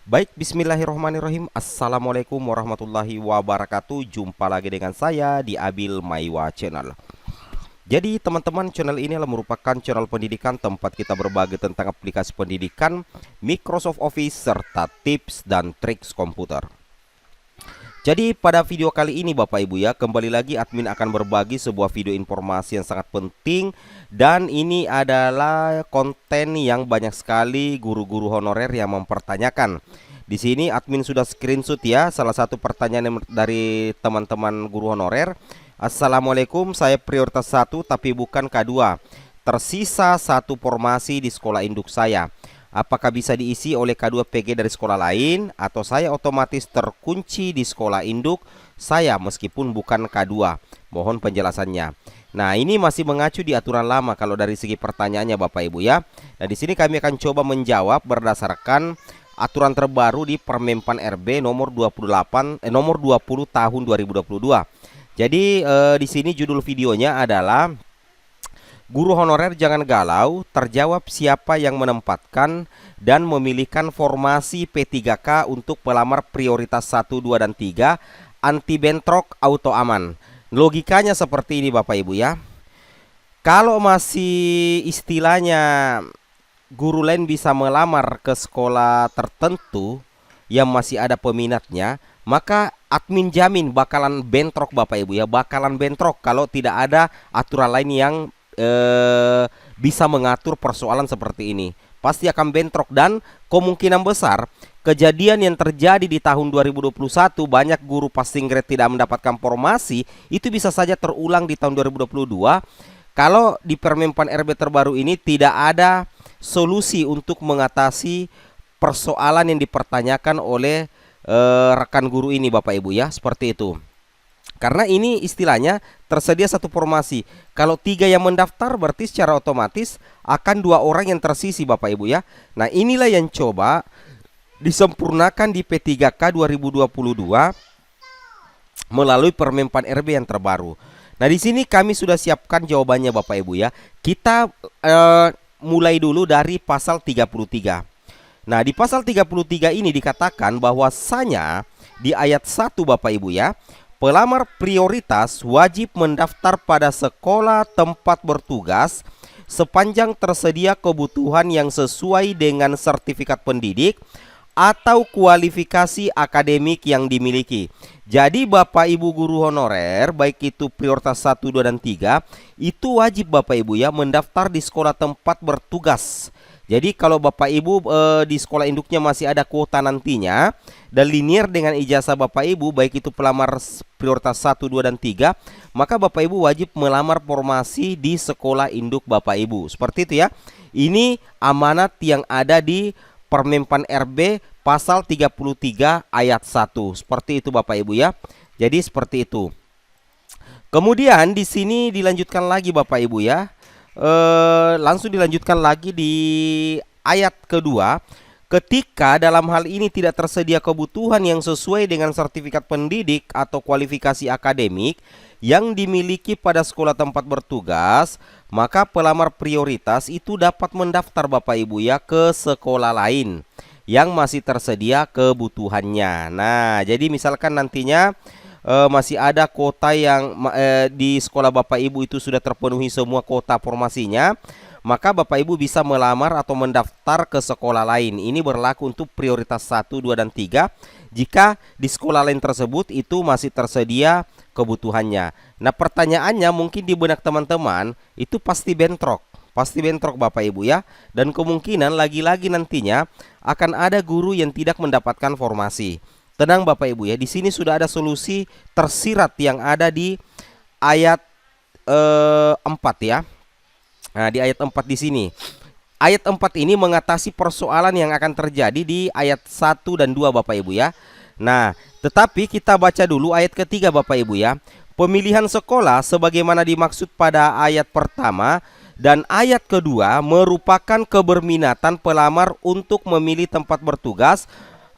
Baik, bismillahirrohmanirrohim. Assalamualaikum warahmatullahi wabarakatuh. Jumpa lagi dengan saya di Abil Maiwa Channel. Jadi teman-teman, channel ini adalah merupakan channel pendidikan tempat kita berbagi tentang aplikasi pendidikan, Microsoft Office, serta tips dan triks komputer. Jadi pada video kali ini Bapak Ibu ya, kembali lagi admin akan berbagi sebuah video informasi yang sangat penting. Dan ini adalah konten yang banyak sekali guru-guru honorer yang mempertanyakan. Di sini admin sudah screenshot ya, salah satu pertanyaan dari teman-teman guru honorer. Assalamualaikum, saya prioritas 1 tapi bukan K2. Tersisa satu formasi di sekolah induk saya. Apakah bisa diisi oleh K2 PG dari sekolah lain, atau saya otomatis terkunci di sekolah induk saya meskipun bukan K2? Mohon penjelasannya. Nah, ini masih mengacu di aturan lama kalau dari segi pertanyaannya Bapak Ibu ya. Nah, di sini kami akan coba menjawab berdasarkan aturan terbaru di Permenpan RB nomor 20 tahun 2022. Jadi di sini judul videonya adalah Guru honorer jangan galau, terjawab siapa yang menempatkan dan memilihkan formasi P3K untuk pelamar prioritas 1, 2, dan 3, anti bentrok, auto aman. Logikanya seperti ini Bapak Ibu ya. Kalau masih istilahnya guru lain bisa melamar ke sekolah tertentu yang masih ada peminatnya, maka admin jamin bakalan bentrok Bapak Ibu ya, bakalan bentrok kalau tidak ada aturan lain yang bisa mengatur persoalan seperti ini. Pasti akan bentrok, dan kemungkinan besar kejadian yang terjadi di tahun 2021 banyak guru passing grade tidak mendapatkan formasi itu bisa saja terulang di tahun 2022 kalau di Permenpan RB terbaru ini tidak ada solusi untuk mengatasi persoalan yang dipertanyakan oleh rekan guru ini Bapak Ibu ya, seperti itu. Karena ini istilahnya tersedia satu formasi. Kalau 3 yang mendaftar berarti secara otomatis akan 2 orang yang tersisi Bapak Ibu ya. Nah, inilah yang coba disempurnakan di P3K 2022 melalui Permenpan RB yang terbaru. Nah, di sini kami sudah siapkan jawabannya Bapak Ibu ya. Kita mulai dulu dari pasal 33. Nah, di pasal 33 ini dikatakan bahwasanya di ayat 1 Bapak Ibu ya, pelamar prioritas wajib mendaftar pada sekolah tempat bertugas sepanjang tersedia kebutuhan yang sesuai dengan sertifikat pendidik atau kualifikasi akademik yang dimiliki. Jadi Bapak Ibu guru honorer, baik itu prioritas 1, 2, dan 3, itu wajib Bapak Ibu ya mendaftar di sekolah tempat bertugas. Jadi kalau Bapak Ibu di sekolah induknya masih ada kuota nantinya dan linier dengan ijazah Bapak Ibu, baik itu pelamar prioritas 1, 2, dan 3, maka Bapak Ibu wajib melamar formasi di sekolah induk Bapak Ibu. Seperti itu ya. Ini amanat yang ada di Permenpan RB pasal 33 ayat 1. Seperti itu Bapak Ibu ya. Jadi seperti itu. Kemudian di sini dilanjutkan lagi Bapak Ibu ya. Langsung dilanjutkan lagi di ayat kedua. Ketika dalam hal ini tidak tersedia kebutuhan yang sesuai dengan sertifikat pendidik atau kualifikasi akademik yang dimiliki pada sekolah tempat bertugas, maka pelamar prioritas itu dapat mendaftar Bapak Ibu ya ke sekolah lain yang masih tersedia kebutuhannya. Nah, jadi misalkan nantinya masih ada kuota yang di sekolah Bapak Ibu itu sudah terpenuhi semua kuota formasinya, maka Bapak Ibu bisa melamar atau mendaftar ke sekolah lain. Ini berlaku untuk prioritas 1, 2, dan 3 jika di sekolah lain tersebut itu masih tersedia kebutuhannya. Nah, pertanyaannya mungkin di benak teman-teman itu pasti bentrok. Pasti bentrok Bapak Ibu ya. Dan kemungkinan lagi-lagi nantinya akan ada guru yang tidak mendapatkan formasi. Tenang Bapak Ibu ya, di sini sudah ada solusi tersirat yang ada di ayat 4 ya. Nah, di ayat 4 di sini. Ayat 4 ini mengatasi persoalan yang akan terjadi di ayat 1 dan 2 Bapak Ibu ya. Nah, tetapi kita baca dulu ayat ketiga Bapak Ibu ya. Pemilihan sekolah sebagaimana dimaksud pada ayat pertama dan ayat kedua merupakan keberminatan pelamar untuk memilih tempat bertugas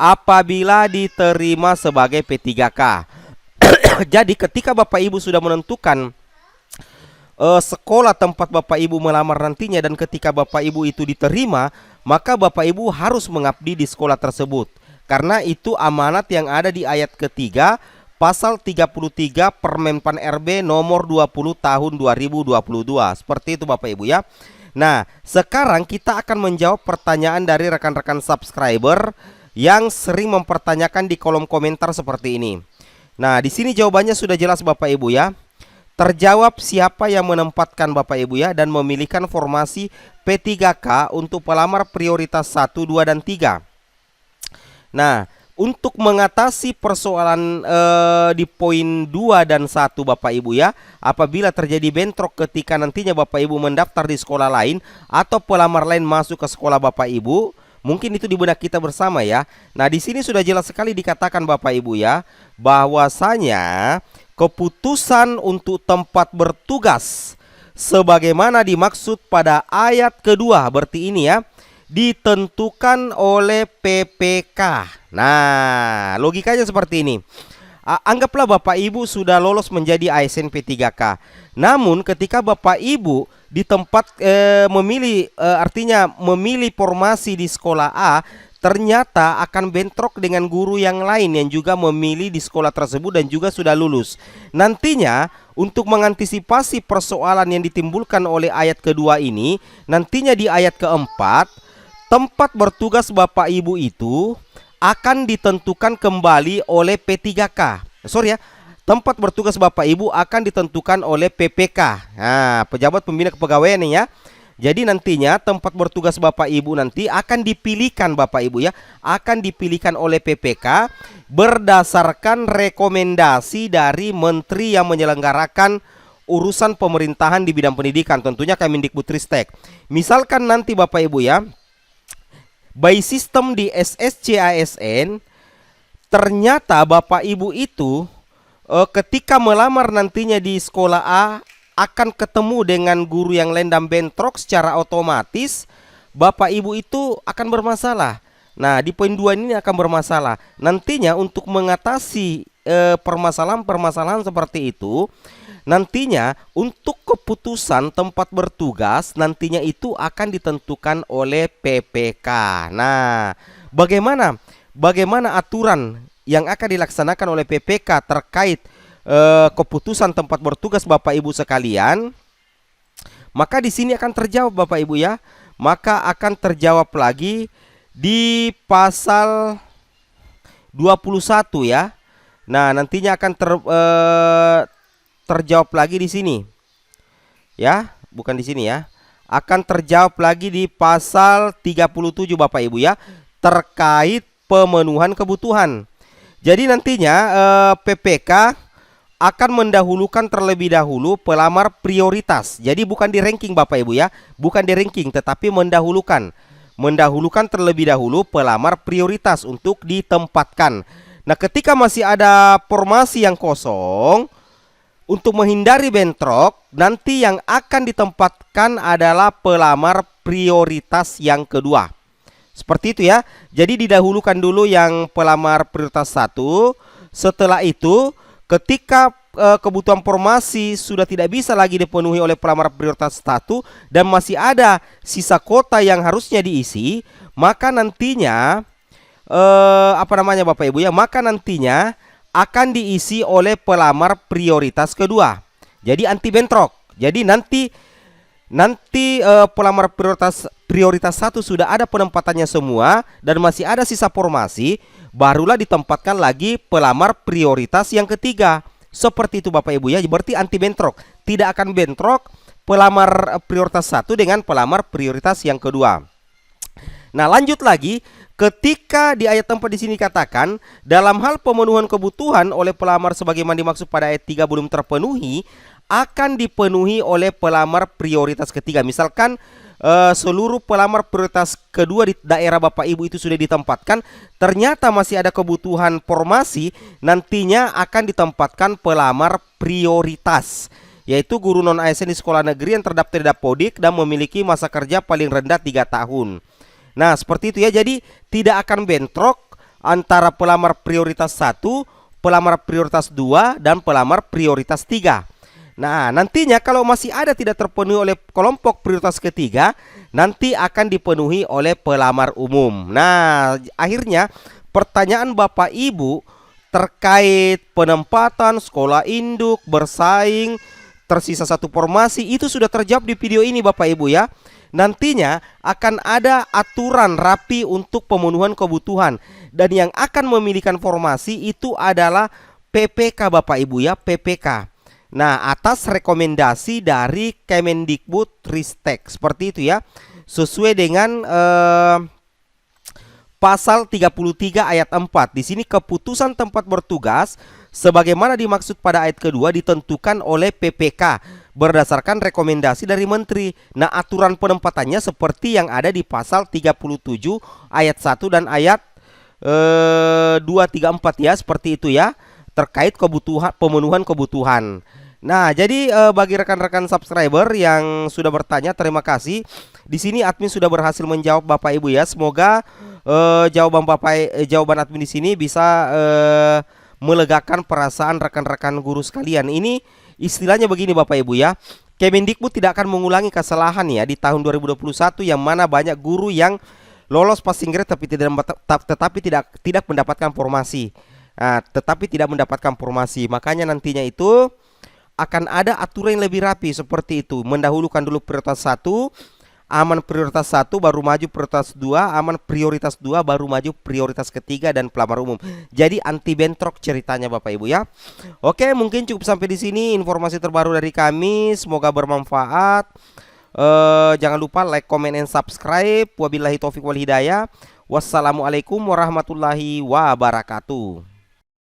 apabila diterima sebagai P3K. Jadi ketika Bapak Ibu sudah menentukan sekolah tempat Bapak Ibu melamar nantinya, dan ketika Bapak Ibu itu diterima, maka Bapak Ibu harus mengabdi di sekolah tersebut. karena itu amanat yang ada di ayat ketiga pasal 33 Permenpan RB nomor 20 tahun 2022. Seperti itu Bapak Ibu ya. Nah, sekarang kita akan menjawab pertanyaan dari rekan-rekan subscriber yang sering mempertanyakan di kolom komentar seperti ini. Nah, di sini jawabannya sudah jelas Bapak Ibu ya. Terjawab siapa yang menempatkan Bapak Ibu ya dan memilihkan formasi P3K untuk pelamar prioritas 1, 2, dan 3. Nah, untuk mengatasi persoalan di poin 2 dan 1 Bapak Ibu ya, apabila terjadi bentrok ketika nantinya Bapak Ibu mendaftar di sekolah lain atau pelamar lain masuk ke sekolah Bapak Ibu, mungkin itu di benak kita bersama ya. Nah, di sini sudah jelas sekali dikatakan Bapak Ibu ya, bahwasanya keputusan untuk tempat bertugas sebagaimana dimaksud pada ayat kedua, berarti ini ya, ditentukan oleh PPK. Nah, logikanya seperti ini. Anggaplah Bapak Ibu sudah lolos menjadi ASN P3K. Namun ketika Bapak Ibu di tempat artinya memilih formasi di sekolah A, ternyata akan bentrok dengan guru yang lain yang juga memilih di sekolah tersebut dan juga sudah lulus. Nantinya untuk mengantisipasi persoalan yang ditimbulkan oleh ayat kedua ini, nantinya di ayat keempat, tempat bertugas Bapak Ibu itu akan ditentukan kembali oleh P3K. Sorry ya, tempat bertugas Bapak Ibu akan ditentukan oleh PPK. Nah, pejabat pembina kepegawaian nih ya. Jadi nantinya tempat bertugas Bapak Ibu nanti akan dipilihkan Bapak Ibu ya, akan dipilihkan oleh PPK berdasarkan rekomendasi dari menteri yang menyelenggarakan urusan pemerintahan di bidang pendidikan, tentunya Kemendikbudristek. Misalkan nanti Bapak Ibu ya, by sistem di SSC-ASN, ternyata Bapak Ibu itu ketika melamar nantinya di sekolah A akan ketemu dengan guru yang lain dan bentrok, secara otomatis Bapak Ibu itu akan bermasalah. Nah, di poin 2 ini akan bermasalah. Nantinya untuk mengatasi permasalahan-permasalahan seperti itu, nantinya untuk keputusan tempat bertugas nantinya itu akan ditentukan oleh PPK. Nah, bagaimana aturan yang akan dilaksanakan oleh PPK terkait keputusan tempat bertugas Bapak Ibu sekalian? Maka di sini akan terjawab Bapak Ibu ya. Maka akan terjawab lagi di pasal 21 ya. Nah, nantinya akan terjawab lagi di sini. Ya, bukan di sini ya. Akan terjawab lagi di pasal 37 Bapak Ibu ya, terkait pemenuhan kebutuhan. Jadi nantinya PPK akan mendahulukan terlebih dahulu pelamar prioritas. Jadi bukan di ranking Bapak Ibu ya, bukan di ranking tetapi mendahulukan terlebih dahulu pelamar prioritas untuk ditempatkan. Nah, ketika masih ada formasi yang kosong, untuk menghindari bentrok, nanti yang akan ditempatkan adalah pelamar prioritas yang kedua. Seperti itu ya. Jadi didahulukan dulu yang pelamar prioritas 1. Setelah itu ketika kebutuhan formasi sudah tidak bisa lagi dipenuhi oleh pelamar prioritas 1 dan masih ada sisa kota yang harusnya diisi, maka nantinya Bapak Ibu ya, maka nantinya akan diisi oleh pelamar prioritas kedua. Jadi anti bentrok. Jadi nanti pelamar prioritas 1 sudah ada penempatannya semua dan masih ada sisa formasi, barulah ditempatkan lagi pelamar prioritas yang ketiga. Seperti itu Bapak Ibu ya. Berarti anti bentrok. Tidak akan bentrok pelamar prioritas 1 dengan pelamar prioritas yang kedua. Nah, lanjut lagi, ketika di ayat 4 di sini katakan dalam hal pemenuhan kebutuhan oleh pelamar sebagaimana dimaksud pada ayat 3 belum terpenuhi, akan dipenuhi oleh pelamar prioritas ketiga. Misalkan seluruh pelamar prioritas kedua di daerah Bapak Ibu itu sudah ditempatkan, ternyata masih ada kebutuhan formasi, nantinya akan ditempatkan pelamar prioritas, yaitu guru non ASN di sekolah negeri yang terdaftar di Dapodik dan memiliki masa kerja paling rendah 3 tahun. Nah, seperti itu ya. Jadi tidak akan bentrok antara pelamar prioritas 1, pelamar prioritas 2, dan pelamar prioritas 3. Nah, nantinya kalau masih ada tidak terpenuhi oleh kelompok prioritas ketiga, nanti akan dipenuhi oleh pelamar umum. Nah, akhirnya pertanyaan Bapak Ibu terkait penempatan, sekolah induk, bersaing, tersisa satu formasi, itu sudah terjawab di video ini Bapak Ibu ya. Nantinya akan ada aturan rapi untuk pemenuhan kebutuhan, dan yang akan memilihkan formasi itu adalah PPK Bapak Ibu ya, PPK. Nah, atas rekomendasi dari Kemendikbud Ristek, seperti itu ya. Sesuai dengan Pasal 33 ayat 4. Di sini keputusan tempat bertugas sebagaimana dimaksud pada ayat kedua ditentukan oleh PPK berdasarkan rekomendasi dari menteri. Nah, aturan penempatannya seperti yang ada di pasal 37 ayat 1 dan ayat 2, 3, 4 ya, seperti itu ya, terkait kebutuhan, pemenuhan kebutuhan. Nah, jadi bagi rekan-rekan subscriber yang sudah bertanya, terima kasih. Di sini admin sudah berhasil menjawab Bapak Ibu ya. Semoga jawaban admin di sini bisa melegakan perasaan rekan-rekan guru sekalian. Ini istilahnya begini Bapak Ibu ya. Kemendikbud tidak akan mengulangi kesalahan ya di tahun 2021 yang mana banyak guru yang lolos passing grade tetapi tidak mendapatkan formasi. Nah, tetapi tidak mendapatkan formasi. Makanya nantinya itu akan ada aturan yang lebih rapi seperti itu. Mendahulukan dulu prioritas 1, aman prioritas 1 baru maju prioritas 2, aman prioritas 2 baru maju prioritas ketiga dan pelamar umum. Jadi anti bentrok ceritanya Bapak Ibu ya. Oke, mungkin cukup sampai di sini informasi terbaru dari kami. Semoga bermanfaat. Jangan lupa like, comment, and subscribe. Wabillahi taufiq wal hidayah. Wassalamualaikum warahmatullahi wabarakatuh.